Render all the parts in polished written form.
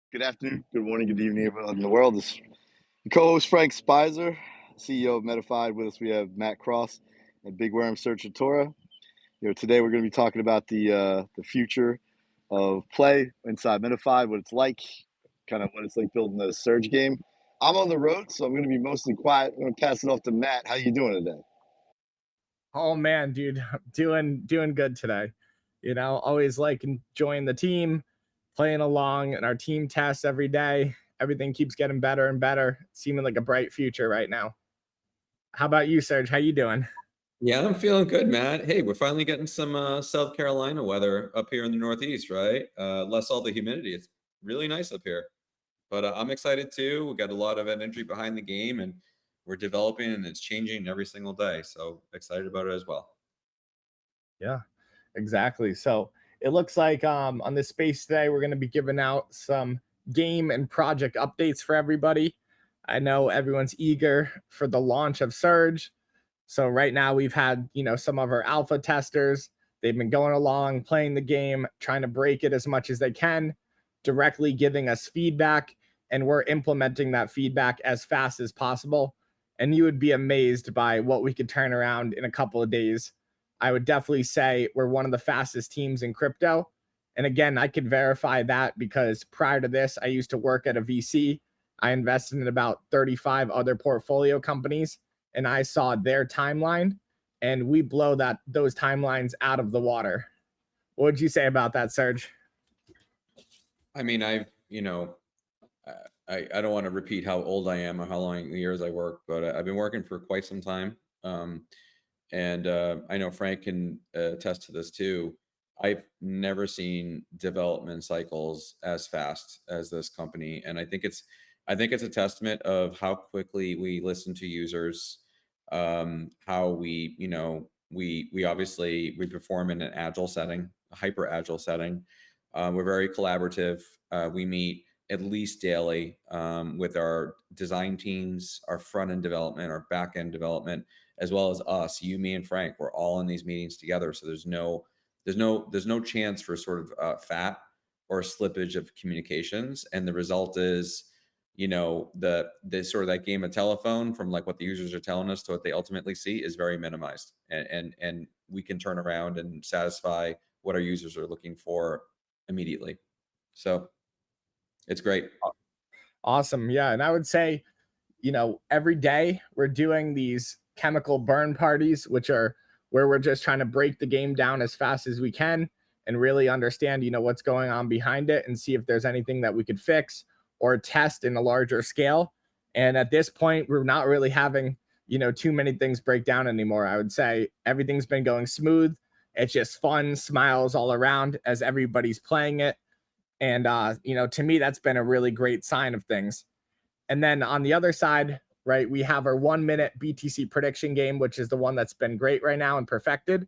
Good afternoon, good morning, good evening, everyone in the world. This is your co-host Frank Spicer, CEO of Metafide. With us, we have Matt Cross and Big Worm Search Torah. Today we're going to be talking about the future of play inside Metafide, what it's like, kind of what it's like building a surge game. I'm on the road, so I'm going to be mostly quiet. I'm going to pass it off to Matt. How you doing today? Oh man, dude, doing good today. Always like enjoying the team, playing along, and our team tests every day. Everything keeps getting better and better. Seeming like a bright future right now. How about you, Serge? How you doing? Yeah, I'm feeling good, Matt. Hey, we're finally getting some South Carolina weather up here in the Northeast, right? Less all the humidity. It's really nice up here. But I'm excited too. We got a lot of energy behind the game, and we're developing, and it's changing every single day. So excited about it as well. Yeah, exactly. So it looks like on this space today, we're going to be giving out some game and project updates for everybody. I know everyone's eager for the launch of Surge. So right now we've had, some of our alpha testers. They've been going along, playing the game, trying to break it as much as they can, directly giving us feedback, and we're implementing that feedback as fast as possible. And you would be amazed by what we could turn around in a couple of days. I would definitely say we're one of the fastest teams in crypto. And again, I could verify that because prior to this, I used to work at a VC. I invested in about 35 other portfolio companies, and I saw their timeline, and we blow those timelines out of the water. What would you say about that, Serge? I mean, I don't want to repeat how old I am or how long years I work, but I've been working for quite some time. And I know Frank can attest to this too. I've never seen development cycles as fast as this company, and I think it's a testament of how quickly we listen to users, how we obviously we perform in an agile setting, a hyper agile setting. We're very collaborative. We meet at least daily with our design teams, our front end development, our back end development, as well as us, you, me, and Frank. We're all in these meetings together, so there's no chance for sort of fat or slippage of communications, and the result is, the sort of that game of telephone from like what the users are telling us to what they ultimately see is very minimized, and we can turn around and satisfy what our users are looking for immediately. So it's great. Awesome. Yeah. And I would say, every day we're doing these chemical burn parties, which are where we're just trying to break the game down as fast as we can and really understand, what's going on behind it and see if there's anything that we could fix or test in a larger scale. And at this point, we're not really having, too many things break down anymore. I would say everything's been going smooth. It's just fun, smiles all around as everybody's playing it. And, to me, that's been a really great sign of things. And then on the other side, right, we have our 1 minute BTC prediction game, which is the one that's been great right now and perfected.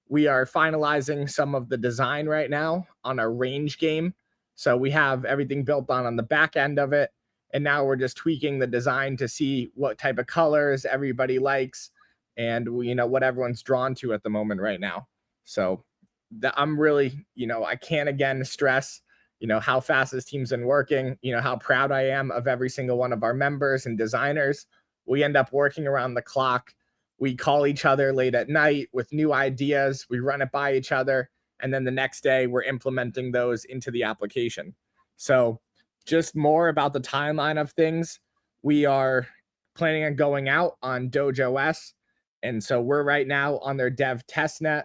We are finalizing some of the design right now on our range game. So we have everything built on the back end of it. And now we're just tweaking the design to see what type of colors everybody likes and, what everyone's drawn to at the moment right now. So I'm really, I can't again stress how fast this team's been working, how proud I am of every single one of our members and designers. We end up working around the clock. We call each other late at night with new ideas. We run it by each other. And then the next day, we're implementing those into the application. So, just more about the timeline of things. We are planning on going out on DogeOS. And so, we're right now on their dev testnet,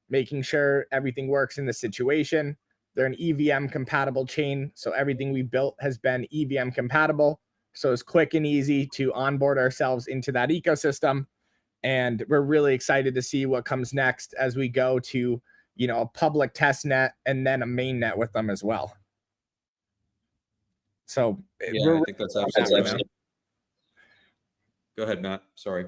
making sure everything works in the situation. They're an EVM compatible chain. So everything we built has been EVM compatible. So it's quick and easy to onboard ourselves into that ecosystem. And we're really excited to see what comes next as we go to, a public test net and then a main net with them as well. So Yeah, I think that's absolutely. Go ahead, Matt. Sorry.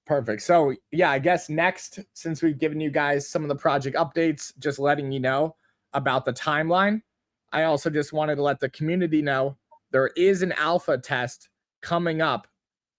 Perfect. So yeah, I guess next, since we've given you guys some of the project updates, just letting you know about the timeline, I also just wanted to let the community know there is an alpha test coming up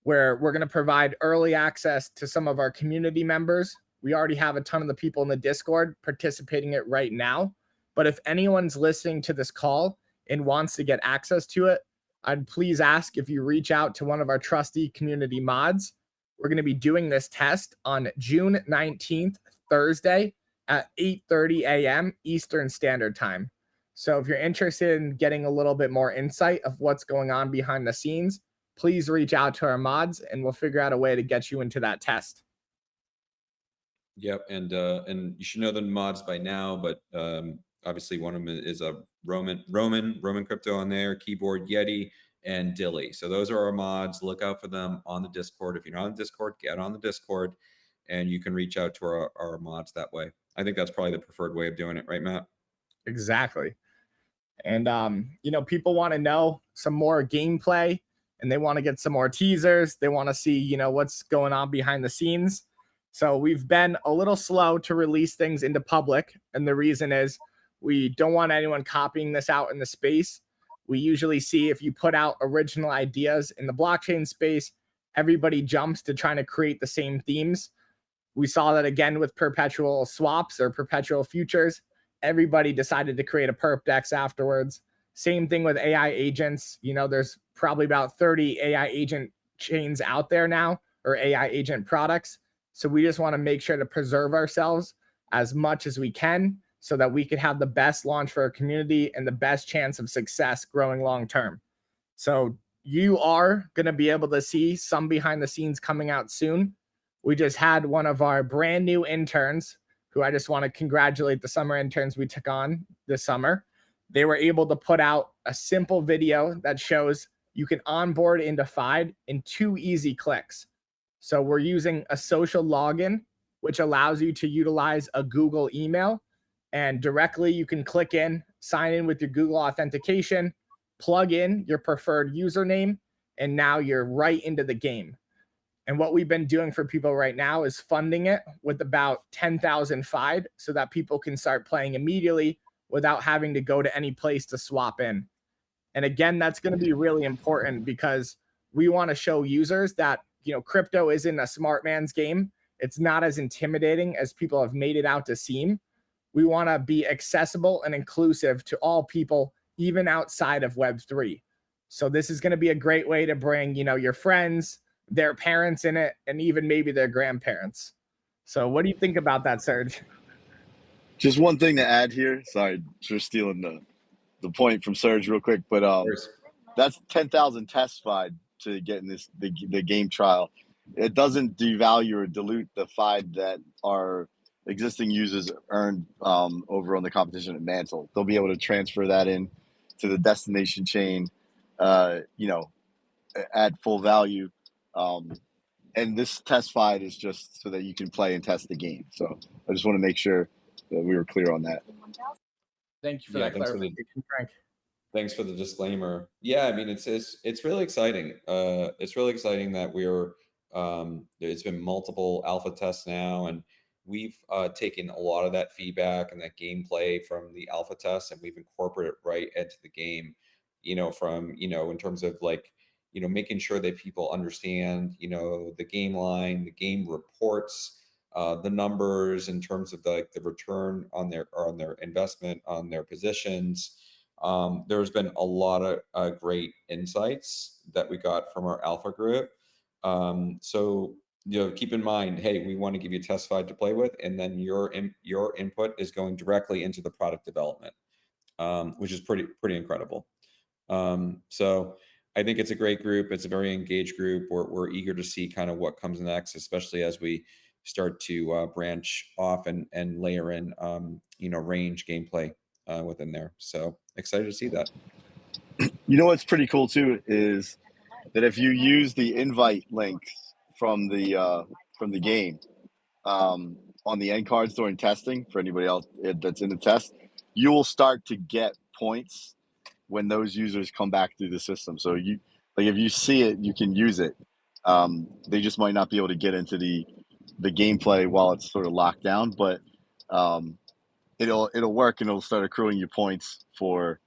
where we're going to provide early access to some of our community members. We already have a ton of the people in the Discord participating it right now. But if anyone's listening to this call and wants to get access to it, I'd please ask if you reach out to one of our trusty community mods. We're going to be doing this test on June 19th, Thursday at 8:30 a.m. Eastern Standard Time. So if you're interested in getting a little bit more insight of what's going on behind the scenes, please reach out to our mods and we'll figure out a way to get you into that test. Yep, and you should know the mods by now, but obviously one of them is a Roman Crypto on there, Keyboard Yeti, and Dilly. So those are our mods. Look out for them on the Discord. If you're not on the Discord, get on the Discord, and you can reach out to our mods that way. I think that's probably the preferred way of doing it, right, Matt? Exactly. And you know, people want to know some more gameplay, and they want to get some more teasers. They want to see, you know, what's going on behind the scenes. So we've been a little slow to release things into public, and the reason is we don't want anyone copying this out in the space. We usually see if you put out original ideas in the blockchain space, everybody jumps to trying to create the same themes. We saw that again with perpetual swaps or perpetual futures. Everybody decided to create a perp dex afterwards. Same thing with AI agents. You know, there's probably about 30 AI agent chains out there now, or AI agent products. So we just want to make sure to preserve ourselves as much as we can so that we could have the best launch for our community and the best chance of success growing long term. So you are going to be able to see some behind the scenes coming out soon. We just had one of our brand new interns, who I just want to congratulate, the summer interns we took on this summer. They were able to put out a simple video that shows you can onboard into Fide in 2 easy clicks. So we're using a social login, which allows you to utilize a Google email, and directly you can click in, sign in with your Google authentication, plug in your preferred username, and now you're right into the game. And what we've been doing for people right now is funding it with about 10,000 Fide so that people can start playing immediately without having to go to any place to swap in. And again, that's going to be really important because we want to show users that, you know, crypto isn't a smart man's game. It's not as intimidating as people have made it out to seem. We want to be accessible and inclusive to all people, even outside of Web3. So this is going to be a great way to bring, you know, your friends, their parents in it, and even maybe their grandparents. So what do you think about that, Serge? Just one thing to add here. Sorry for stealing the point from Serge real quick, but that's 10,000 test Fide to get in the game trial. It doesn't devalue or dilute the Fide that our existing users earned over on the competition at Mantle. They'll be able to transfer that in to the destination chain, you know, at full value. And this test Fide is just so that you can play and test the game. So I just want to make sure that we were clear on that. Thank you for that clarification, Frank. Thanks for the disclaimer. Yeah, I mean, it's really exciting. It's really exciting that we're it's been multiple alpha tests now, and we've taken a lot of that feedback and that gameplay from the alpha tests, and we've incorporated it right into the game. You know, from, you know, in terms of like, you know, making sure that people understand, you know, the game line, the game reports, the numbers in terms of the return on their investment, on their positions. There's been a lot of great insights that we got from our alpha group. So, you know, keep in mind, hey, we want to give you test Fide to play with, and then your input is going directly into the product development, which is pretty incredible. So I think it's a great group. It's a very engaged group. We're eager to see kind of what comes next, especially as we start to branch off and layer in, you know, range gameplay within there. So excited to see that. You know what's pretty cool too is that if you use the invite links from the game on the end cards during testing, for anybody else that's in the test, you will start to get points when those users come back through the system. So you, like, if you see it, you can use it. They just might not be able to get into the gameplay while it's sort of locked down, but it'll work, and it'll start accruing you points for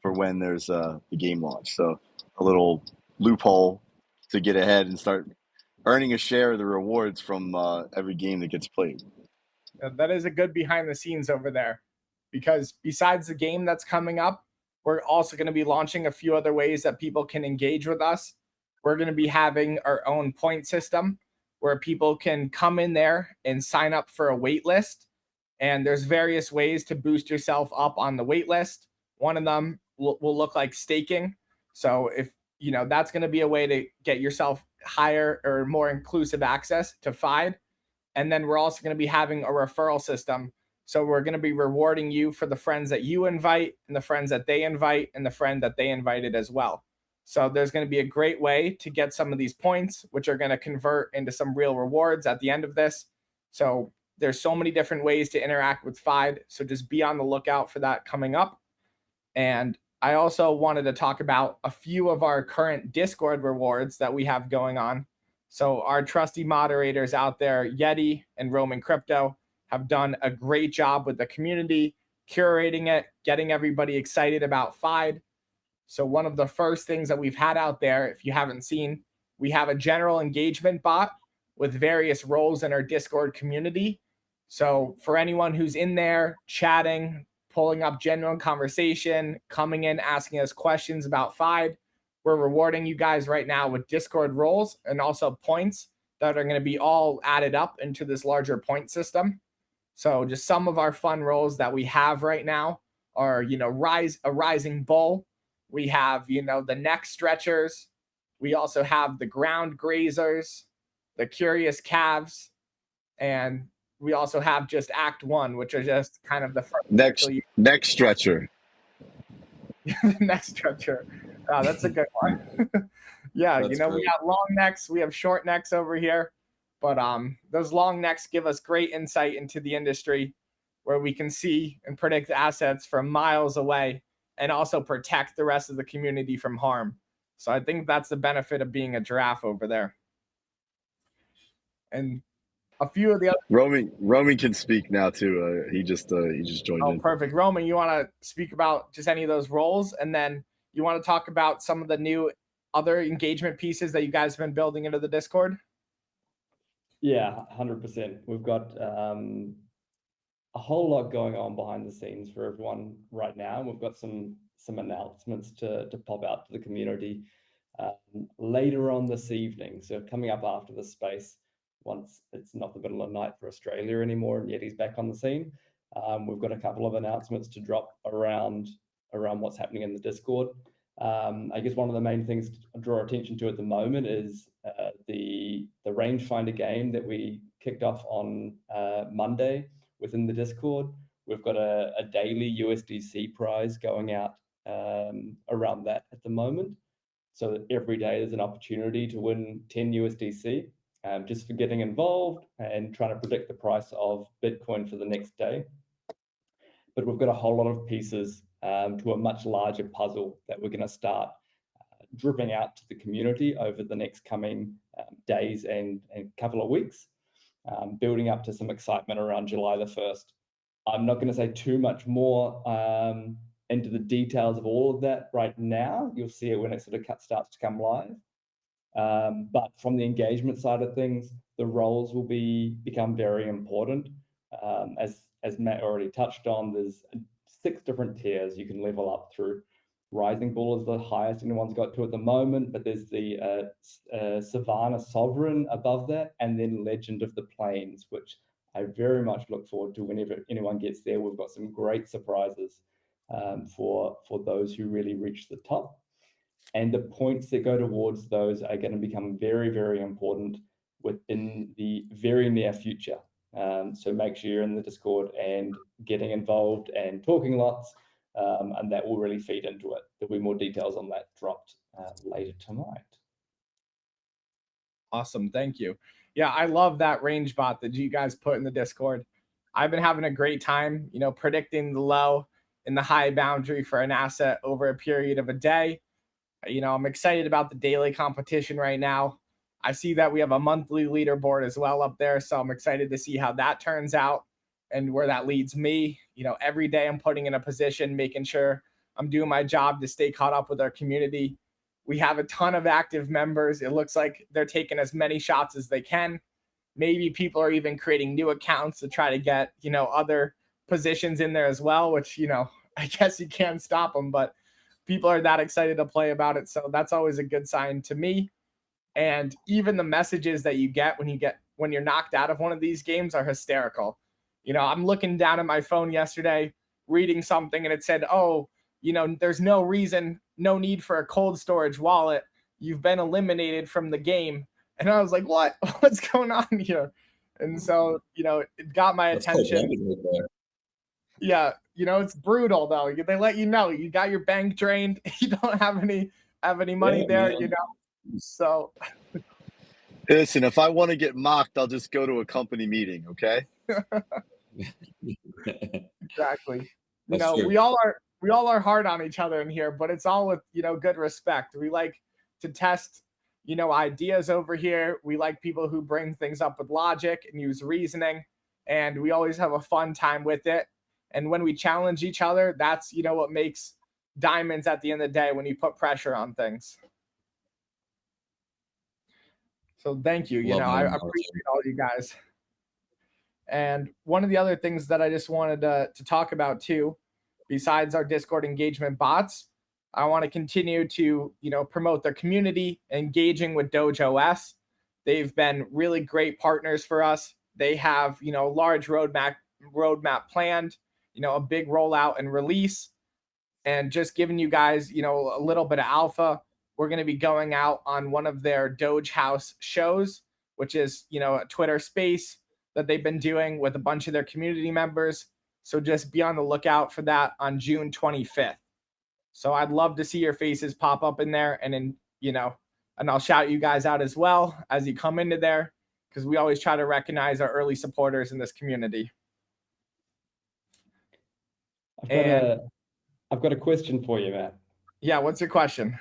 when there's the game launch. So a little loophole to get ahead and start earning a share of the rewards from every game that gets played. That is a good behind the scenes over there, because besides the game that's coming up, we're also going to be launching a few other ways that people can engage with us. We're going to be having our own point system where people can come in there and sign up for a wait list. And there's various ways to boost yourself up on the wait list. One of them will look like staking. So if that's going to be a way to get yourself higher or more inclusive access to FIDE. And then we're also going to be having a referral system. So we're going to be rewarding you for the friends that you invite and the friends that they invite and the friend that they invited as well. So there's going to be a great way to get some of these points, which are going to convert into some real rewards at the end of this. So there's so many different ways to interact with FIDE. So just be on the lookout for that coming up. And I also wanted to talk about a few of our current Discord rewards that we have going on. So our trusty moderators out there, Yeti and Roman Crypto, have done a great job with the community, curating it, getting everybody excited about FIDE. So one of the first things that we've had out there, if you haven't seen, we have a general engagement bot with various roles in our Discord community. So for anyone who's in there chatting, pulling up genuine conversation, coming in, asking us questions about FIDE, we're rewarding you guys right now with Discord roles and also points that are going to be all added up into this larger point system. So just some of our fun roles that we have right now are, a rising bull. We have, the neck stretchers. We also have the ground grazers, the curious calves, and we also have just Act 1, which are just kind of the first neck stretcher. Neck stretcher. Oh, that's a good one. Yeah, That's we great. got long necks, we have short necks over here, but those long necks give us great insight into the industry where we can see and predict assets from miles away and also protect the rest of the community from harm. So I think that's the benefit of being a giraffe over there. And a few of the other Roman can speak now too. He just joined in. Oh, perfect. Roman, you want to speak about just any of those roles, and then you want to talk about some of the new other engagement pieces that you guys have been building into the Discord? Yeah, 100%. We've got a whole lot going on behind the scenes for everyone right now. We've got some announcements to pop out to the community later on this evening. So coming up after the space, once it's not the middle of the night for Australia anymore and Yeti's back on the scene, we've got a couple of announcements to drop around what's happening in the Discord. I guess one of the main things to draw attention to at the moment is the rangefinder game that we kicked off on Monday within the Discord. We've got a daily USDC prize going out around that at the moment. So that every day there's an opportunity to win 10 USDC just for getting involved and trying to predict the price of Bitcoin for the next day. But we've got a whole lot of pieces to a much larger puzzle that we're going to start dripping out to the community over the next coming days and couple of weeks, building up to some excitement around July the 1st. I'm not going to say too much more into the details of all of that right now. You'll see it when it sort of starts to come live. But from the engagement side of things, the roles will become very important. As Matt already touched on, there's 6 different tiers you can level up through. Rising Bull is the highest anyone's got to at the moment, but there's the Savannah Sovereign above that, and then Legend of the Plains, which I very much look forward to whenever anyone gets there. We've got some great surprises for those who really reach the top. And the points that go towards those are going to become very, very important within the very near future. So make sure you're in the Discord and getting involved and talking lots, and that will really feed into it. There'll be more details on that dropped later tonight. Awesome, thank you. Yeah, I love that range bot that you guys put in the Discord. I've been having a great time, predicting the low and the high boundary for an asset over a period of a day. I'm excited about the daily competition right now. I see that we have a monthly leaderboard as well up there, so I'm excited to see how that turns out and where that leads me. Every day I'm putting in a position, making sure I'm doing my job to stay caught up with our community. We have a ton of active members. It looks like they're taking as many shots as they can. Maybe people are even creating new accounts to try to get, other positions in there as well, which, I guess you can't stop them, but people are that excited to play about it. So that's always a good sign to me. And even the messages that you get when you're knocked out of one of these games are hysterical. You know, I'm looking down at my phone yesterday, reading something, and it said, oh, you know, there's no need for a cold storage wallet. You've been eliminated from the game. And I was like, what? What's going on here? And so, you know, it got my attention. Yeah, you know, it's brutal though. They let you know you got your bank drained. You don't have any money there, man. You know. So listen, if I want to get mocked, I'll just go to a company meeting, okay? Exactly. You know, we all are hard on each other in here, but it's all with, you know, good respect. We like to test, you know, ideas over here. We like people who bring things up with logic and use reasoning, and we always have a fun time with it. And when we challenge each other, that's, you know, what makes diamonds at the end of the day, when you put pressure on things. So thank you. You know, I appreciate all you guys. And one of the other things that I just wanted to talk about too, besides our Discord engagement bots, I want to continue to, you know, promote their community, engaging with DogeOS. They've been really great partners for us. They have, you know, a large roadmap planned, you know, a big rollout and release, and just giving you guys, you know, a little bit of alpha. We're going to be going out on one of their Doge House shows, which is, you know, a Twitter space that they've been doing with a bunch of their community members. So just be on the lookout for that on June 25th. So I'd love to see your faces pop up in there, and you know, and I'll shout you guys out as well as you come into there, because we always try to recognize our early supporters in this community. I've got a question for you, Matt. Yeah, what's your question?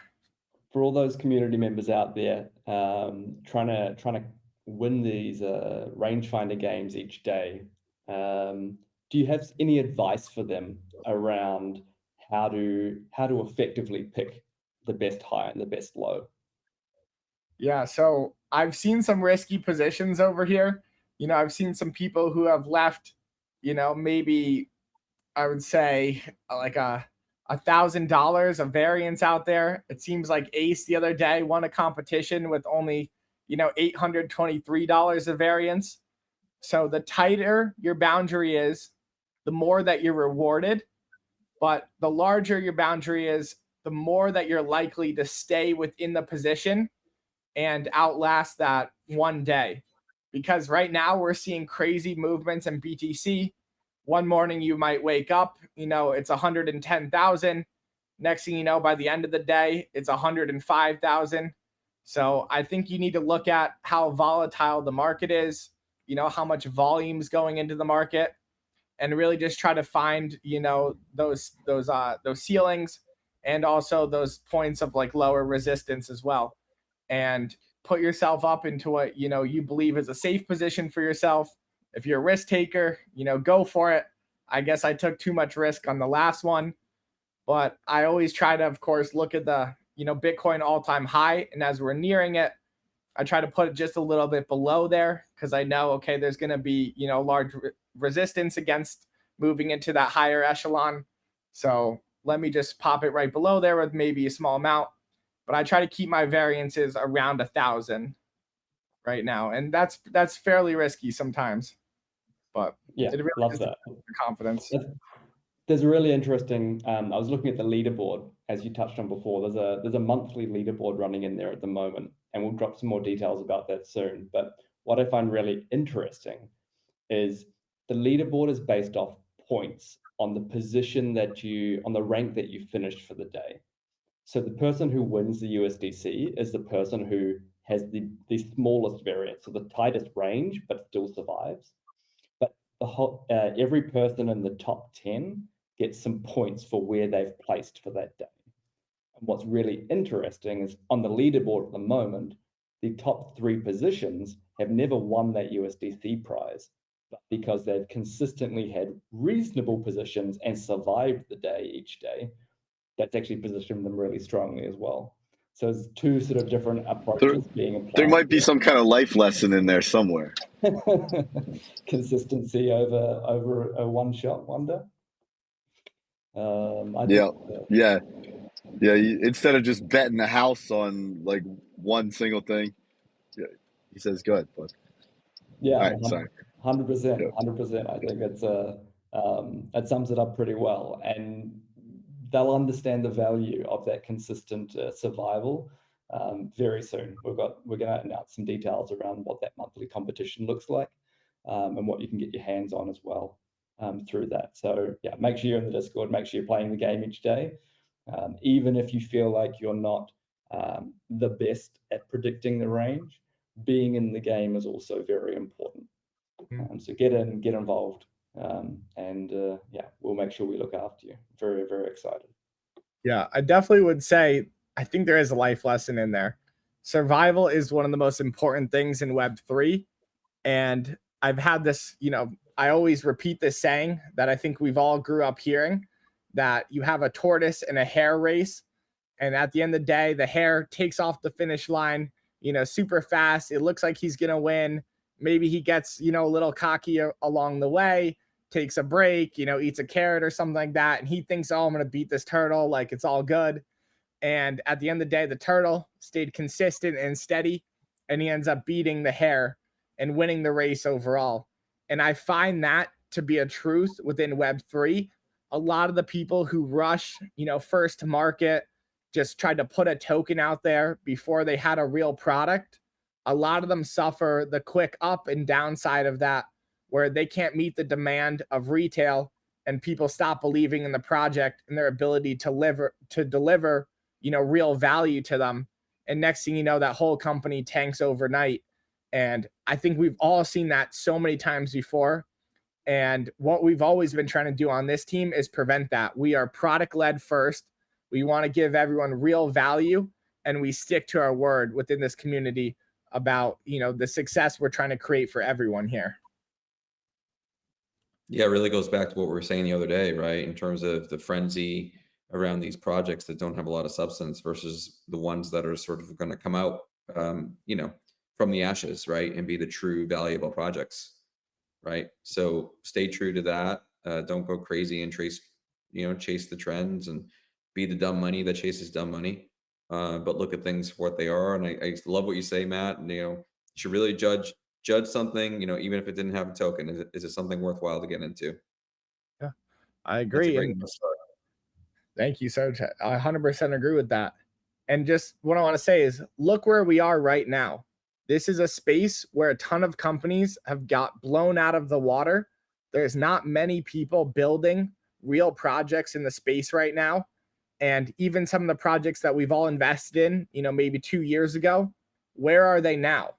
For all those community members out there trying to win these rangefinder games each day, do you have any advice for them around how to effectively pick the best high and the best low? Yeah, so I've seen some risky positions over here. You know, I've seen some people who have left, you know, maybe I would say like $1,000 of variance out there. It seems like Ace the other day won a competition with only, you know, $823 of variance. So the tighter your boundary is, the more that you're rewarded. But the larger your boundary is, the more that you're likely to stay within the position and outlast that one day. Because right now we're seeing crazy movements in BTC. One morning you might wake up, you know, it's 110,000. Next thing you know, by the end of the day, it's 105,000. So I think you need to look at how volatile the market is, you know, how much volume's going into the market, and really just try to find, you know, those ceilings, and also those points of like lower resistance as well, and put yourself up into what, you know, you believe is a safe position for yourself. If you're a risk taker, you know, go for it. I guess I took too much risk on the last one, but I always try to, of course, look at the, you know, Bitcoin all-time high. And as we're nearing it, I try to put it just a little bit below there, because I know, okay, there's going to be, you know, large resistance against moving into that higher echelon. So let me just pop it right below there with maybe a small amount. But I try to keep my variances around 1,000 right now, and that's fairly risky sometimes. But yeah, it really love that confidence. There's a really interesting. I was looking at the leaderboard, as you touched on before. There's a monthly leaderboard running in there at the moment, and we'll drop some more details about that soon. But what I find really interesting is the leaderboard is based off points on the position on the rank that you finished for the day. So the person who wins the USDC is the person who has the smallest variance, so the tightest range, but still survives. But the whole every person in the top 10 gets some points for where they've placed for that day. And what's really interesting is on the leaderboard at the moment, the top 3 positions have never won that USDC prize, but because they've consistently had reasonable positions and survived the day each day, that's actually positioned them really strongly as well. So it's 2 sort of different approaches being applied. There might be some kind of life lesson in there somewhere. Consistency over a one-shot wonder. Yeah. Yeah, instead of just betting the house on like one single thing, yeah, he says, "Go ahead, bud." Yeah, All right, sorry. 100%, Yeah. 100%. I think it's that sums it up pretty well, and they'll understand the value of that consistent survival very soon. We're going to announce some details around what that monthly competition looks like, and what you can get your hands on as well through that. So yeah, make sure you're in the Discord. Make sure you're playing the game each day, even if you feel like you're not the best at predicting the range. Being in the game is also very important. So get in, get involved, and yeah, we'll make sure we look after you. Very, very excited. Yeah, I definitely would say I think there is a life lesson in there. Survival is one of the most important things in Web3. And I've had this, I always repeat this saying that I think we've all grew up hearing, that you have a tortoise and a hare race. And at the end of the day, the hare takes off the finish line, super fast. It looks like he's going to win. Maybe he gets, a little cocky along the way, takes a break, eats a carrot or something like that. And he thinks, oh, I'm going to beat this turtle. Like it's all good. And at the end of the day, the turtle stayed consistent and steady. And he ends up beating the hare and winning the race overall. And I find that to be a truth within Web3. A lot of the people who rush, first to market, just tried to put a token out there before they had a real product. A lot of them suffer the quick up and downside of that, where they can't meet the demand of retail and people stop believing in the project and their ability to deliver, real value to them. And next thing you know, that whole company tanks overnight. And I think we've all seen that so many times before. And what we've always been trying to do on this team is prevent that. We are product led first. We want to give everyone real value, and we stick to our word within this community about, the success we're trying to create for everyone here. Yeah, it really goes back to what we were saying the other day, right? In terms of the frenzy around these projects that don't have a lot of substance versus the ones that are sort of going to come out, from the ashes, right? And be the true valuable projects, right? So stay true to that. Don't go crazy and chase the trends and be the dumb money that chases dumb money. But look at things for what they are. And I love what you say, Matt. And you should really judge something, even if it didn't have a token. Is it something worthwhile to get into? Yeah, I That's a agree. great start. Thank you, Serge. I 100% agree with that. And just what I want to say is, look where we are right now. This is a space where a ton of companies have got blown out of the water. There's not many people building real projects in the space right now. And even some of the projects that we've all invested in, maybe 2 years ago, where are they now?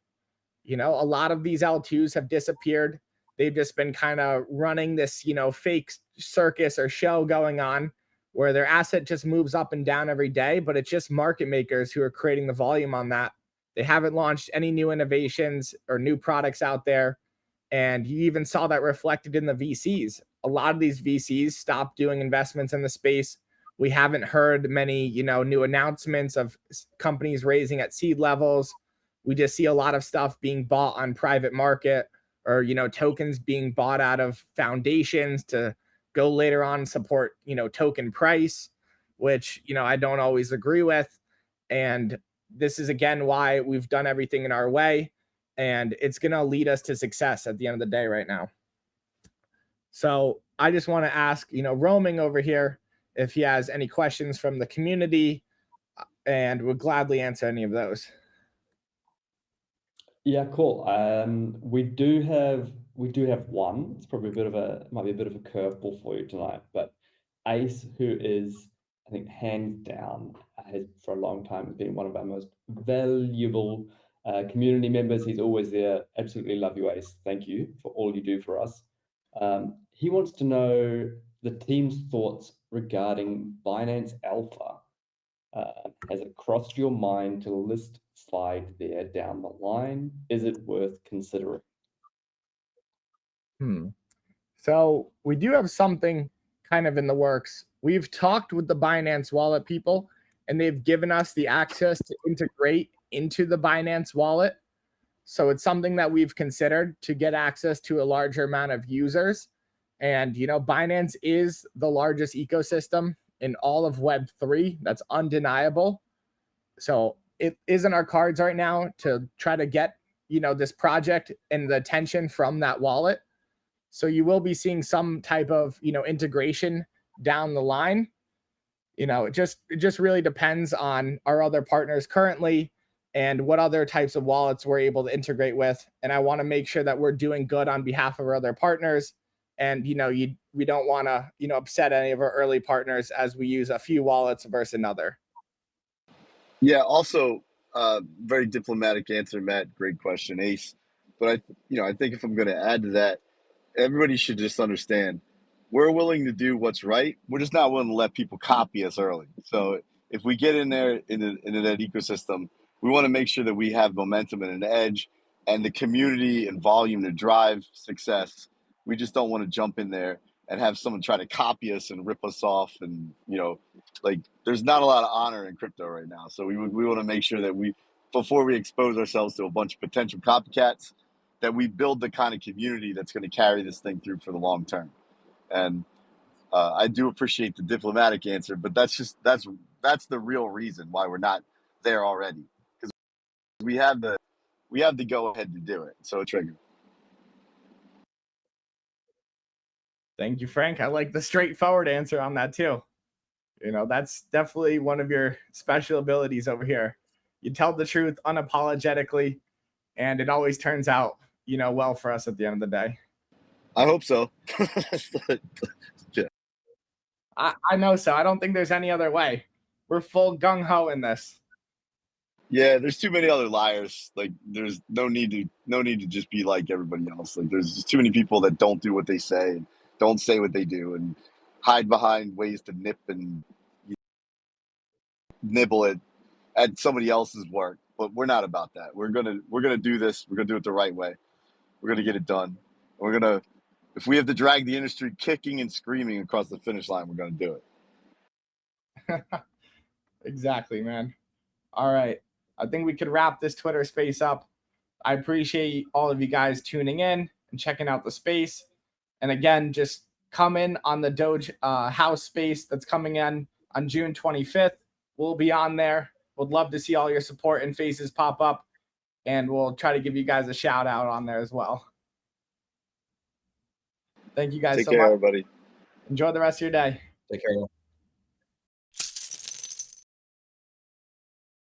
A lot of these L2s have disappeared. They've just been kind of running this, fake circus or show going on where their asset just moves up and down every day, but it's just market makers who are creating the volume on that. They haven't launched any new innovations or new products out there. And you even saw that reflected in the VCs. A lot of these VCs stopped doing investments in the space. We haven't heard many, new announcements of companies raising at seed levels. We just see a lot of stuff being bought on private market, or, tokens being bought out of foundations to go later on support, token price, which, I don't always agree with. And this is, again, why we've done everything in our way. And it's going to lead us to success at the end of the day right now. So I just want to ask, Roaming over here, if he has any questions from the community, and would gladly answer any of those. Yeah, cool. We do have one. It's probably might be a bit of a curveball for you tonight, but Ace, who is, I think, hands down, has for a long time been one of our most valuable community members. He's always there. Absolutely love you, Ace. Thank you for all you do for us. He wants to know the team's thoughts regarding Binance Alpha. Has it crossed your mind to list FIDE there down the line? Is it worth considering? So we do have something kind of in the works. We've talked with the Binance Wallet people, and they've given us the access to integrate into the Binance Wallet. So it's something that we've considered to get access to a larger amount of users. And, Binance is the largest ecosystem in all of Web3. That's undeniable. So it is in our cards right now to try to get, you know, this project and the attention from that wallet. So you will be seeing some type of, you know, integration down the line. You know, it just really depends on our other partners currently and what other types of wallets we're able to integrate with. And I want to make sure that we're doing good on behalf of our other partners. And, you know, we don't want to, you know, upset any of our early partners as we use a few wallets versus another. Yeah. Also, very diplomatic answer, Matt. Great question, Ace. But I think if I'm going to add to that, everybody should just understand we're willing to do what's right. We're just not willing to let people copy us early. So if we get in there into that ecosystem, we want to make sure that we have momentum and an edge and the community and volume to drive success. We just don't want to jump in there and have someone try to copy us and rip us off. And, you know, like there's not a lot of honor in crypto right now. So we want to make sure that before we expose ourselves to a bunch of potential copycats, that we build the kind of community that's going to carry this thing through for the long term. And I do appreciate the diplomatic answer, but that's the real reason why we're not there already, because we have the go ahead to do it. So trigger. Thank you, Frank. I like the straightforward answer on that too. You know, that's definitely one of your special abilities over here. You tell the truth unapologetically, and it always turns out, you know, well for us at the end of the day. I hope so. Yeah. I know so. I don't think there's any other way. We're full gung-ho in this. Yeah, there's too many other liars. Like there's no need to just be like everybody else. Like there's just too many people that don't do what they say and don't say what they do and hide behind ways to nip and nibble at somebody else's work. But we're not about that. We're gonna do this. We're gonna do it the right way. We're gonna get it done. If we have to drag the industry kicking and screaming across the finish line, we're gonna do it. Exactly, man. All right. I think we could wrap this Twitter space up. I appreciate all of you guys tuning in and checking out the space. And again, just come in on the Doge house space that's coming in on June 25th. We'll be on there. Would love to see all your support and faces pop up. And we'll try to give you guys a shout out on there as well. Thank you guys so much. Take care, everybody. Enjoy the rest of your day. Take care.